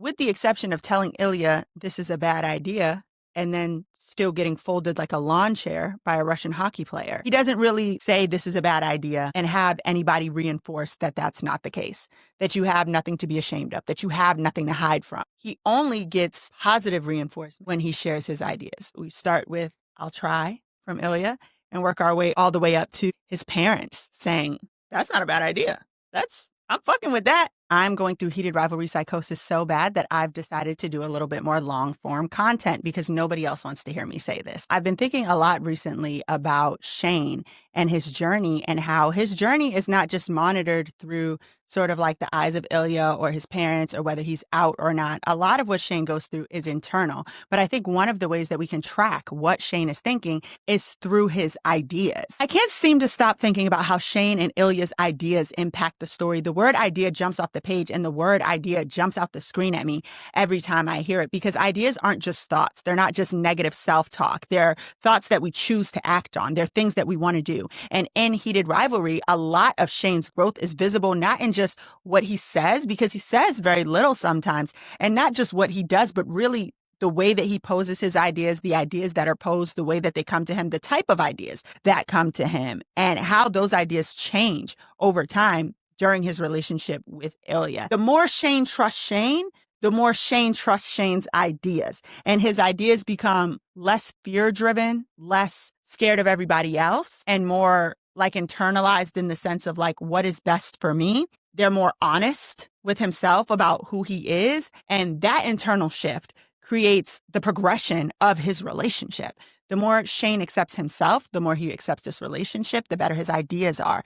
with the exception of telling Ilya this is a bad idea and then still getting folded like a lawn chair by a Russian hockey player. He doesn't really say this is a bad idea and have anybody reinforce that that's not the case, that you have nothing to be ashamed of, that you have nothing to hide from. He only gets positive reinforcement when he shares his ideas. We start with, I'll try, from Ilya, and work our way all the way up to his parents saying, that's not a bad idea. I'm fucking with that. I'm going through heated rivalry psychosis so bad that I've decided to do a little bit more long form content because nobody else wants to hear me say this. I've been thinking a lot recently about Shane and his journey and how his journey is not just monitored through sort of like the eyes of Ilya or his parents or whether he's out or not. A lot of what Shane goes through is internal. But I think one of the ways that we can track what Shane is thinking is through his ideas. I can't seem to stop thinking about how Shane and Ilya's ideas impact the story. The word idea jumps off the page and the word idea jumps out the screen at me every time I hear it because ideas aren't just thoughts. They're not just negative self-talk. They're thoughts that we choose to act on. They're things that we want to do. And in heated rivalry, a lot of Shane's growth is visible not in just what he says, because he says very little sometimes, and not just what he does, but really the way that he poses his ideas, the ideas that are posed, the way that they come to him, the type of ideas that come to him, and how those ideas change over time during his relationship with Ilya. The more Shane trusts Shane, the more Shane trusts Shane's ideas. And his ideas become less fear-driven, less scared of everybody else, and more like internalized in the sense of like, what is best for me? They're more honest with himself about who he is. And that internal shift creates the progression of his relationship. The more Shane accepts himself, the more he accepts this relationship, the better his ideas are.